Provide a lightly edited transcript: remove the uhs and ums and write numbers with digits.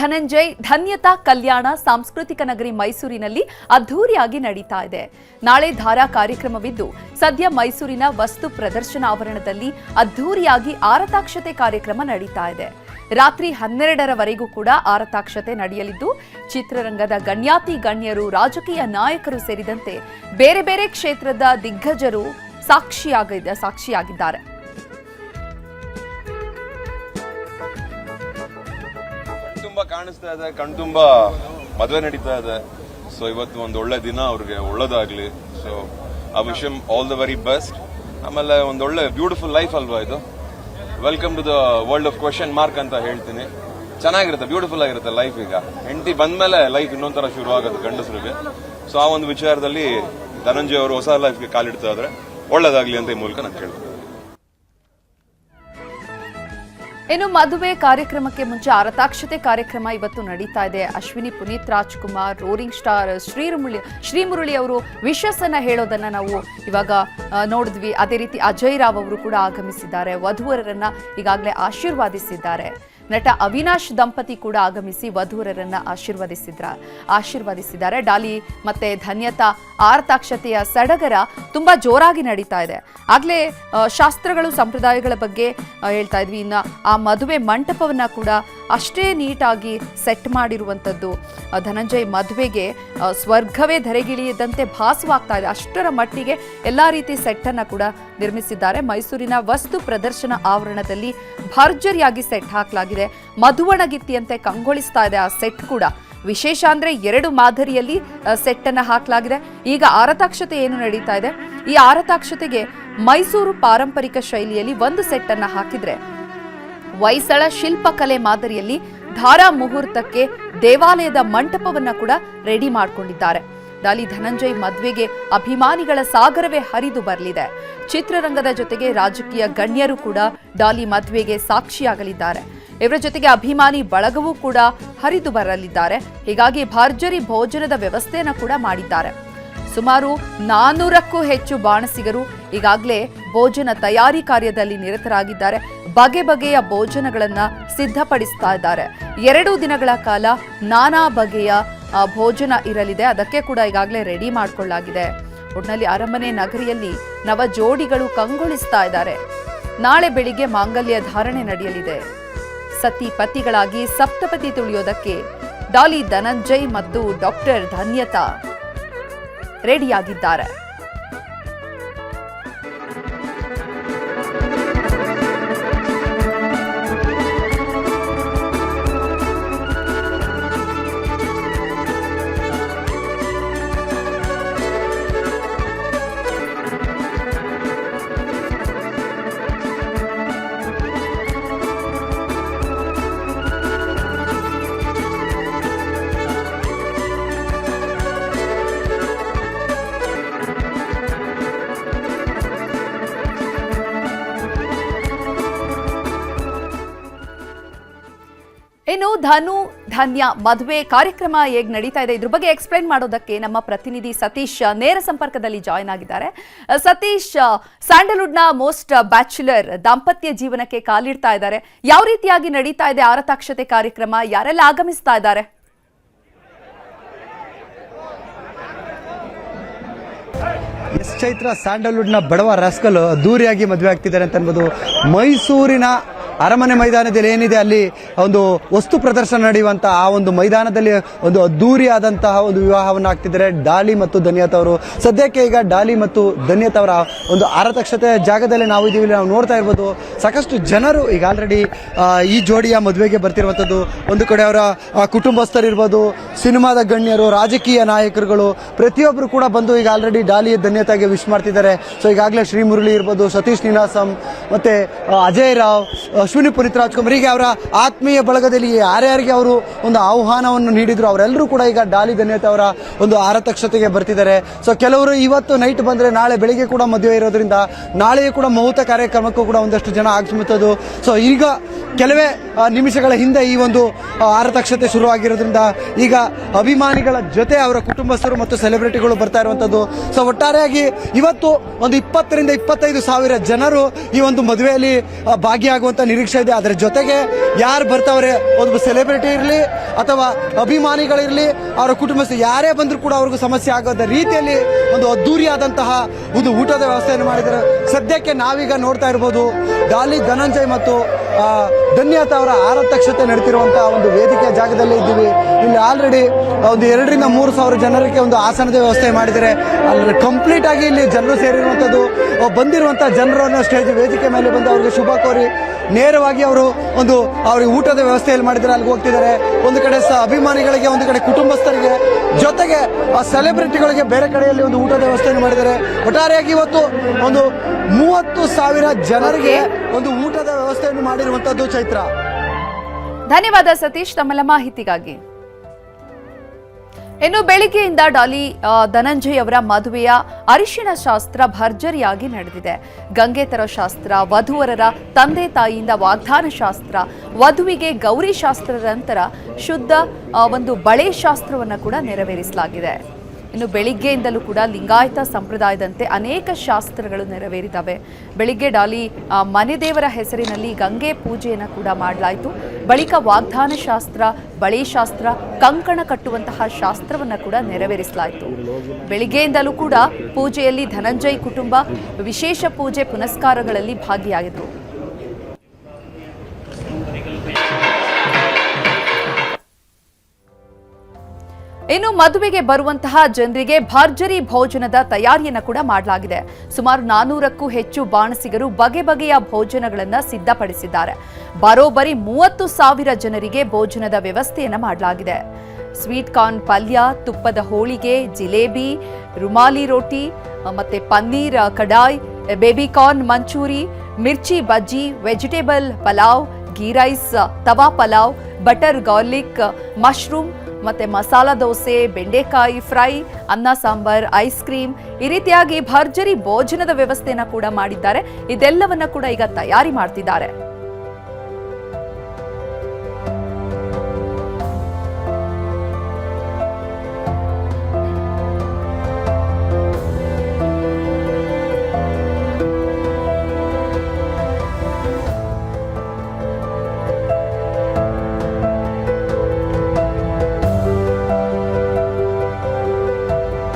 ಧನಂಜಯ್ ಧನ್ಯತಾ ಕಲ್ಯಾಣ ಸಾಂಸ್ಕೃತಿಕ ನಗರಿ ಮೈಸೂರಿನಲ್ಲಿ ಅದ್ಧೂರಿಯಾಗಿ ನಡೀತಾ ಇದೆ. ನಾಳೆ ಧಾರಾ ಕಾರ್ಯಕ್ರಮವಿದ್ದು ಸದ್ಯ ಮೈಸೂರಿನ ವಸ್ತು ಪ್ರದರ್ಶನ ಆವರಣದಲ್ಲಿ ಅದ್ಧೂರಿಯಾಗಿ ಆರತಾಕ್ಷತೆ ಕಾರ್ಯಕ್ರಮ ನಡೀತಾ ಇದೆ. ರಾತ್ರಿ 12ರವರೆಗೂ ಕೂಡ ಆರತಾಕ್ಷತೆ ನಡೆಯಲಿದ್ದು ಚಿತ್ರರಂಗದ ಗಣ್ಯಾತಿ ಗಣ್ಯರು, ರಾಜಕೀಯ ನಾಯಕರು ಸೇರಿದಂತೆ ಬೇರೆ ಬೇರೆ ಕ್ಷೇತ್ರದ ದಿಗ್ಗಜರು ಸಾಕ್ಷಿಯಾಗಿದ್ದಾರೆ. ತುಂಬಾ ಕಾಣಿಸ್ತಾ ಇದೆ, ಕಣ್ತುಂಬಾ ಮದುವೆ ನಡೀತಾ ಇದೆ. ಸೊ ಇವತ್ತು ಒಂದು ಒಳ್ಳೆ ದಿನ, ಅವ್ರಿಗೆ ಒಳ್ಳೇದಾಗ್ಲಿ. ಸೊ ಆ wish all the very best. ಆಮೇಲೆ ಒಂದು ಒಳ್ಳೆ ಬ್ಯೂಟಿಫುಲ್ ಲೈಫ್ ಅಲ್ವಾ ಇದು. Welcome to the world of question mark ಅಂತ ಹೇಳ್ತೀನಿ. ಚೆನ್ನಾಗಿರುತ್ತೆ, ಬ್ಯೂಟಿಫುಲ್ ಆಗಿರುತ್ತೆ ಲೈಫ್. ಈಗ ಹೆಂಡತಿ ಬಂದ್ಮೇಲೆ ಲೈಫ್ ಇನ್ನೊಂಥರ ಶುರು ಆಗುತ್ತೆ ಗಂಡಸರಿಗೆ. ಸೊ ಆ ಒಂದು ವಿಚಾರದಲ್ಲಿ ಧನಂಜಯ್ ಅವರು ಹೊಸ ಲೈಫ್ಗೆ ಕಾಲಿಡ್ತಾ ಇದ್ರೆ ಒಳ್ಳೇದಾಗ್ಲಿ ಅಂತ ಈ ಮೂಲಕ ನಾನು ಕೇಳ್ತೀನಿ. ಇನ್ನು ಮದುವೆ ಕಾರ್ಯಕ್ರಮಕ್ಕೆ ಮುಂಚೆ ಆರತಾಕ್ಷತೆ ಕಾರ್ಯಕ್ರಮ ಇವತ್ತು ನಡೀತಾ ಇದೆ. ಅಶ್ವಿನಿ, ಪುನೀತ್ ರಾಜ್ಕುಮಾರ್, ರೋರಿಂಗ್ ಸ್ಟಾರ್ ಶ್ರೀಮುರಳಿ ಅವರು ವಿಶಸ್ ಅನ್ನ ಹೇಳೋದನ್ನ ನಾವು ಇವಾಗ ನೋಡಿದ್ವಿ. ಅದೇ ರೀತಿ ಅಜಯ್ ರಾವ್ ಅವರು ಕೂಡ ಆಗಮಿಸಿದ್ದಾರೆ. ವಧುವರರನ್ನ ಈಗಾಗಲೇ ಆಶೀರ್ವಾದಿಸಿದ್ದಾರೆ. ನಟ ಅವಿನಾಶ್ ದಂಪತಿ ಕೂಡ ಆಗಮಿಸಿ ವಧುವರರನ್ನ ಆಶೀರ್ವಾದಿಸಿದ್ದಾರೆ. ಡಾಲಿ ಮತ್ತೆ ಧನ್ಯತಾ ಆರತಾಕ್ಷತೆಯ ಸಡಗರ ತುಂಬಾ ಜೋರಾಗಿ ನಡೀತಾ ಇದೆ. ಆಗ್ಲೇ ಶಾಸ್ತ್ರಗಳು, ಸಂಪ್ರದಾಯಗಳ ಬಗ್ಗೆ ಹೇಳ್ತಾ ಇದ್ವಿ. ಇನ್ನು ಆ ಮದುವೆ ಮಂಟಪವನ್ನ ಕೂಡ ಅಷ್ಟೇ ನೀಟಾಗಿ ಸೆಟ್ ಮಾಡಿರುವಂಥದ್ದು. ಧನಂಜಯ್ ಮದುವೆಗೆ ಸ್ವರ್ಗವೇ ಧರೆಗಿಳಿಯದಂತೆ ಭಾಸವಾಗ್ತಾ ಇದೆ. ಅಷ್ಟರ ಮಟ್ಟಿಗೆ ಎಲ್ಲಾ ರೀತಿ ಸೆಟ್ ಅನ್ನ ಕೂಡ ನಿರ್ಮಿಸಿದ್ದಾರೆ. ಮೈಸೂರಿನ ವಸ್ತು ಪ್ರದರ್ಶನ ಆವರಣದಲ್ಲಿ ಭರ್ಜರಿಯಾಗಿ ಸೆಟ್ ಹಾಕಲಾಗಿದೆ. ಮಧುವಣಗಿತ್ತಿಯಂತೆ ಕಂಗೊಳಿಸ್ತಾ ಇದೆ ಆ ಸೆಟ್ ಕೂಡ. ವಿಶೇಷ ಅಂದ್ರೆ 2 ಮಾದರಿಯಲ್ಲಿ ಸೆಟ್ ಅನ್ನ ಹಾಕಲಾಗಿದೆ. ಈಗ ಆರತಾಕ್ಷತೆ ಏನು ನಡೀತಾ ಇದೆ, ಈ ಆರತಾಕ್ಷತೆಗೆ ಮೈಸೂರು ಪಾರಂಪರಿಕ ಶೈಲಿಯಲ್ಲಿ ಒಂದು ಸೆಟ್ ಅನ್ನ ಹಾಕಿದ್ರೆ, ಹೊಯ್ಸಳ ಶಿಲ್ಪಕಲೆ ಮಾದರಿಯಲ್ಲಿ ಧಾರಾ ಮುಹೂರ್ತಕ್ಕೆ ದೇವಾಲಯದ ಮಂಟಪವನ್ನ ಕೂಡ ರೆಡಿ ಮಾಡಿಕೊಂಡಿದ್ದಾರೆ. ಡಾಲಿ ಧನಂಜಯ್ ಮದುವೆಗೆ ಅಭಿಮಾನಿಗಳ ಸಾಗರವೇ ಹರಿದು ಬರಲಿದೆ. ಚಿತ್ರರಂಗದ ಜೊತೆಗೆ ರಾಜಕೀಯ ಗಣ್ಯರು ಕೂಡ ಡಾಲಿ ಮದುವೆಗೆ ಸಾಕ್ಷಿಯಾಗಲಿದ್ದಾರೆ. ಇವರ ಜೊತೆಗೆ ಅಭಿಮಾನಿ ಬಳಗವೂ ಕೂಡ ಹರಿದು ಬರಲಿದ್ದಾರೆ. ಹೀಗಾಗಿ ಭರ್ಜರಿ ಭೋಜನದ ವ್ಯವಸ್ಥೆಯನ್ನು ಕೂಡ ಮಾಡಿದ್ದಾರೆ. ಸುಮಾರು 400ಕ್ಕೂ ಹೆಚ್ಚು ಬಾಣಸಿಗರು ಈಗಾಗಲೇ ಭೋಜನ ತಯಾರಿ ಕಾರ್ಯದಲ್ಲಿ ನಿರತರಾಗಿದ್ದಾರೆ. ಬಗೆ ಬಗೆಯ ಭೋಜನಗಳನ್ನ ಸಿದ್ಧಪಡಿಸ್ತಾ ಇದ್ದಾರೆ. 2 ದಿನಗಳ ಕಾಲ ನಾನಾ ಬಗೆಯ ಭೋಜನ ಇರಲಿದೆ. ಅದಕ್ಕೆ ಕೂಡ ಈಗಾಗಲೇ ರೆಡಿ ಮಾಡಿಕೊಳ್ಳಲಾಗಿದೆ. ಒಟ್ನಲ್ಲಿ ಅರಮನೆ ನಗರಿಯಲ್ಲಿ ನವ ಜೋಡಿಗಳು ಕಂಗೊಳಿಸ್ತಾ ಇದ್ದಾರೆ. ನಾಳೆ ಬೆಳಿಗ್ಗೆ ಮಾಂಗಲ್ಯ ಧಾರಣೆ ನಡೆಯಲಿದೆ. ಸತಿ ಪತಿಗಳಾಗಿ ಸಪ್ತಪತಿ ತುಳಿಯೋದಕ್ಕೆ ಡಾಲಿ ಧನಂಜಯ್ ಮತ್ತು ಡಾಕ್ಟರ್ ಧನ್ಯತಾ ರೆಡಿಯಾಗಿದ್ದಾರೆ. ಇನ್ನು ಧನ್ಯ ಮದುವೆ ಕಾರ್ಯಕ್ರಮ ಹೇಗೆ ನಡೀತಾ ಇದೆ, ಇದ್ರ ಬಗ್ಗೆ ಎಕ್ಸ್ಪ್ಲೈನ್ ಮಾಡೋದಕ್ಕೆ ನಮ್ಮ ಪ್ರತಿನಿಧಿ ಸತೀಶ್ ನೇರ ಸಂಪರ್ಕದಲ್ಲಿ ಜಾಯ್ನ್ ಆಗಿದ್ದಾರೆ. ಸತೀಶ್, ಸ್ಯಾಂಡಲ್ವುಡ್ನ ಮೋಸ್ಟ್ ಬ್ಯಾಚುಲರ್ ದಾಂಪತ್ಯ ಜೀವನಕ್ಕೆ ಕಾಲಿಡ್ತಾ ಇದ್ದಾರೆ. ಯಾವ ರೀತಿಯಾಗಿ ನಡೀತಾ ಇದೆ ಆರತಾಕ್ಷತೆ ಕಾರ್ಯಕ್ರಮ, ಯಾರೆಲ್ಲ ಆಗಮಿಸ್ತಾ ಇದ್ದಾರೆ? ಚೈತ್ರ, ಸ್ಯಾಂಡಲ್ವುಡ್ನ ಬಡವ ರಾಸ್ಕಲ್ ಅದ್ದೂರಿಯಾಗಿ ಮದುವೆ ಆಗ್ತಿದ್ದಾರೆ ಅಂತ ಅನ್ಬೋದು. ಮೈಸೂರಿನ ಅರಮನೆ ಮೈದಾನದಲ್ಲಿ ಏನಿದೆ, ಅಲ್ಲಿ ಒಂದು ವಸ್ತು ಪ್ರದರ್ಶನ ನಡೆಯುವಂತ ಆ ಒಂದು ಮೈದಾನದಲ್ಲಿ ಒಂದು ಅದ್ದೂರಿಯಾದಂತಹ ಒಂದು ವಿವಾಹವನ್ನು ಆಗ್ತಿದ್ದಾರೆ ಡಾಲಿ ಮತ್ತು ಧನ್ಯತಾ ಅವರು. ಸದ್ಯಕ್ಕೆ ಈಗ ಡಾಲಿ ಮತ್ತು ಧನ್ಯತಾ ಅವರ ಒಂದು ಆರತಾಕ್ಷತೆ ಜಾಗದಲ್ಲಿ ನಾವು ಇದೀವಿ. ನಾವು ನೋಡ್ತಾ ಇರ್ಬೋದು, ಸಾಕಷ್ಟು ಜನರು ಈಗ ಆಲ್ರೆಡಿ ಈ ಜೋಡಿಯ ಮದುವೆಗೆ ಬರ್ತಿರುವಂಥದ್ದು. ಒಂದು ಕಡೆ ಅವರ ಕುಟುಂಬಸ್ಥರಿರ್ಬೋದು, ಸಿನಿಮಾದ ಗಣ್ಯರು, ರಾಜಕೀಯ ನಾಯಕರುಗಳು ಪ್ರತಿಯೊಬ್ಬರು ಕೂಡ ಬಂದು ಈಗ ಆಲ್ರೆಡಿ ಡಾಲಿ ಧನ್ಯತಾಗೆ ವಿಶ್ ಮಾಡ್ತಿದ್ದಾರೆ. ಸೊ ಈಗಾಗಲೇ ಶ್ರೀಮುರಳಿ ಇರ್ಬೋದು, ಸತೀಶ್ ನೀನಾಸಂ, ಮತ್ತೆ ಅಜಯ್ ರಾವ್, ಅಶ್ವಿನಿ, ಪುನೀತ್ ರಾಜ್ಕುಮಾರ್, ಹೀಗೆ ಅವರ ಆತ್ಮೀಯ ಬಳಗದಲ್ಲಿ ಯಾರ್ಯಾರಿಗೆ ಅವರು ಒಂದು ಆಹ್ವಾನವನ್ನು ನೀಡಿದ್ರು ಅವರೆಲ್ಲರೂ ಕೂಡ ಈಗ ಡಾಲಿ ಧನ್ಯತಾ ಅವರ ಒಂದು ಆರತಾಕ್ಷತೆಗೆ ಬರ್ತಿದ್ದಾರೆ. ಸೊ ಕೆಲವರು ಇವತ್ತು ನೈಟ್ ಬಂದ್ರೆ ನಾಳೆ ಬೆಳಿಗ್ಗೆ ಕೂಡ ಮದುವೆ ಇರೋದ್ರಿಂದ ನಾಳೆಯೂ ಕೂಡ ಮುಹೂರ್ತ ಕಾರ್ಯಕ್ರಮಕ್ಕೂ ಕೂಡ ಒಂದಷ್ಟು ಜನ ಆಗಮಿಸುತ್ತದೆ. ಸೊ ಈಗ ಕೆಲವೇ ನಿಮಿಷಗಳ ಹಿಂದೆ ಈ ಒಂದು ಆರತಾಕ್ಷತೆ ಶುರುವಾಗಿರೋದ್ರಿಂದ ಈಗ ಅಭಿಮಾನಿಗಳ ಜೊತೆ ಅವರ ಕುಟುಂಬಸ್ಥರು ಮತ್ತು ಸೆಲೆಬ್ರಿಟಿಗಳು ಬರ್ತಾ ಇರುವಂತದ್ದು. ಸೊ ಒಟ್ಟಾರೆಯಾಗಿ ಇವತ್ತು ಒಂದು 20 ರಿಂದ 25 ಸಾವಿರ ಜನರು ಈ ಒಂದು ಮದುವೆಯಲ್ಲಿ ಭಾಗಿಯಾಗುವಂತ ನಿರೀಕ್ಷೆ ಇದೆ. ಅದರ ಜೊತೆಗೆ ಯಾರು ಬರ್ತಾವ್ರೆ, ಒಂದು ಸೆಲೆಬ್ರಿಟಿ ಇರಲಿ ಅಥವಾ ಅಭಿಮಾನಿಗಳಿರಲಿ, ಅವರ ಕುಟುಂಬಸ್ಥರು ಯಾರೇ ಬಂದರೂ ಕೂಡ ಅವ್ರಿಗೂ ಸಮಸ್ಯೆ ಆಗೋದ ರೀತಿಯಲ್ಲಿ ಒಂದು ಅದ್ದೂರಿಯಾದಂತಹ ಒಂದು ಊಟದ ವ್ಯವಸ್ಥೆಯನ್ನು ಮಾಡಿದ್ದಾರೆ. ಸದ್ಯಕ್ಕೆ ನಾವೀಗ ನೋಡ್ತಾ ಇರ್ಬೋದು, ಡಾಲಿ ಧನಂಜಯ್ ಮತ್ತು ಧನ್ಯತಾ ಅವರ ಆರತಕ್ಷತೆ ನಡೀತಿರುವಂತಹ ಒಂದು ವೇದಿಕೆಯ ಜಾಗದಲ್ಲೇ ಇದ್ದೀವಿ. ಇಲ್ಲಿ ಆಲ್ರೆಡಿ ಒಂದು 2,000 ರಿಂದ 3,000 ಜನರಿಗೆ ಒಂದು ಆಸನದ ವ್ಯವಸ್ಥೆ ಮಾಡಿದ್ದಾರೆ. ಅಲ್ಲಿ ಕಂಪ್ಲೀಟ್ ಆಗಿ ಇಲ್ಲಿ ಜನರು ಸೇರಿರುವಂಥದ್ದು. ಬಂದಿರುವಂತಹ ಜನರನ್ನು ಸ್ಟೇಜ್ ವೇದಿಕೆ ಮೇಲೆ ಬಂದು ಅವರಿಗೆ ಶುಭ ಕೋರಿ ನೇರವಾಗಿ ಅವರು ಅವ್ರಿಗೆ ಊಟದ ವ್ಯವಸ್ಥೆಯಲ್ಲಿ ಮಾಡಿದ್ದಾರೆ, ಅಲ್ಲಿಗೆ ಹೋಗ್ತಿದ್ದಾರೆ. ಒಂದು ಕಡೆ ಅಭಿಮಾನಿಗಳಿಗೆ, ಒಂದು ಕಡೆ ಕುಟುಂಬಸ್ಥರಿಗೆ, ಜೊತೆಗೆ ಆ ಸೆಲೆಬ್ರಿಟಿಗಳಿಗೆ ಬೇರೆ ಕಡೆಯಲ್ಲಿ ಒಂದು ಊಟದ ವ್ಯವಸ್ಥೆಯನ್ನು ಮಾಡಿದ್ದಾರೆ. ಒಟ್ಟಾರೆಯಾಗಿ ಇವತ್ತು ಒಂದು 30,000 ಜನರಿಗೆ ಒಂದು ಊಟದ ವ್ಯವಸ್ಥೆಯನ್ನು ಮಾಡಿರುವಂತದ್ದು. ಚೈತ್ರ, ಧನ್ಯವಾದ ಸತೀಶ್ ತಮ್ಮೆಲ್ಲ ಮಾಹಿತಿಗಾಗಿ. ಇನ್ನು ಬೆಳಿಗ್ಗೆಯಿಂದ ಡಾಲಿ ಧನಂಜಯ್ ಅವರ ಮದುವೆಯ ಅರಿಶಿಣ ಶಾಸ್ತ್ರ ಭರ್ಜರಿಯಾಗಿ ನಡೆದಿದೆ. ಗಂಗೆ ತರೋ ಶಾಸ್ತ್ರ, ವಧುವರರ ತಂದೆ ತಾಯಿಯಿಂದ ವಾಗ್ದಾನ ಶಾಸ್ತ್ರ, ವಧುವಿಗೆ ಗೌರಿ ಶಾಸ್ತ್ರದ ನಂತರ ಶುದ್ಧ ಒಂದು ಬಳೆ ಶಾಸ್ತ್ರವನ್ನು ಕೂಡ ನೆರವೇರಿಸಲಾಗಿದೆ. ಇನ್ನು ಬೆಳಿಗ್ಗೆಯಿಂದಲೂ ಕೂಡ ಲಿಂಗಾಯತ ಸಂಪ್ರದಾಯದಂತೆ ಅನೇಕ ಶಾಸ್ತ್ರಗಳು ನೆರವೇರಿದವೆ. ಬೆಳಿಗ್ಗೆ ಡಾಲಿ ಮನೆ ದೇವರ ಹೆಸರಿನಲ್ಲಿ ಗಂಗೆ ಪೂಜೆಯನ್ನು ಕೂಡ ಮಾಡಲಾಯಿತು. ಬಳಿಕ ವಾಗ್ದಾನ ಶಾಸ್ತ್ರ, ಬಳೆ ಶಾಸ್ತ್ರ, ಕಂಕಣ ಕಟ್ಟುವಂತಹ ಶಾಸ್ತ್ರವನ್ನು ಕೂಡ ನೆರವೇರಿಸಲಾಯಿತು. ಬೆಳಿಗ್ಗೆಯಿಂದಲೂ ಕೂಡ ಪೂಜೆಯಲ್ಲಿ ಧನಂಜಯ್ ಕುಟುಂಬ ವಿಶೇಷ ಪೂಜೆ ಪುನಸ್ಕಾರಗಳಲ್ಲಿ ಭಾಗಿಯಾಗಿದ್ರು. ಇನ್ನು ಮದುವೆಗೆ ಬರುವಂತಹ ಜನರಿಗೆ ಭರ್ಜರಿ ಭೋಜನದ ತಯಾರಿಯನ್ನು ಕೂಡ ಮಾಡಲಾಗಿದೆ. ಸುಮಾರು 400ಕ್ಕೂ ಹೆಚ್ಚು ಬಾಣಸಿಗರು ಬಗೆ ಬಗೆಯ ಭೋಜನಗಳನ್ನು ಸಿದ್ಧಪಡಿಸಿದ್ದಾರೆ. ಬರೋಬ್ಬರಿ 30,000 ಜನರಿಗೆ ಭೋಜನದ ವ್ಯವಸ್ಥೆಯನ್ನು ಮಾಡಲಾಗಿದೆ. ಸ್ವೀಟ್ ಕಾರ್ನ್ ಪಲ್ಯ, ತುಪ್ಪದ ಹೋಳಿಗೆ, ಜಿಲೇಬಿ, ರುಮಾಲಿ ರೋಟಿ, ಮತ್ತೆ paneer kadai, baby corn manchurian, mirchi bajji, vegetable pulao, ghee rice, ತವಾ ಪಲಾವ್, ಬಟರ್ ಗಾರ್ಲಿಕ್, ಮಶ್ರೂಮ್ ಮತ್ತೆ ಮಸಾಲಾ ದೋಸೆ, ಬೆಂಡೆಕಾಯಿ ಫ್ರೈ, ಅನ್ನ ಸಾಂಬಾರ್, ಐಸ್ ಕ್ರೀಮ್, ಈ ರೀತಿಯಾಗಿ ಭರ್ಜರಿ ಭೋಜನದ ವ್ಯವಸ್ಥೆಯನ್ನು ಕೂಡ ಮಾಡಿದ್ದಾರೆ. ಇದೆಲ್ಲವನ್ನ ಕೂಡ ಈಗ ತಯಾರಿ ಮಾಡ್ತಿದ್ದಾರೆ.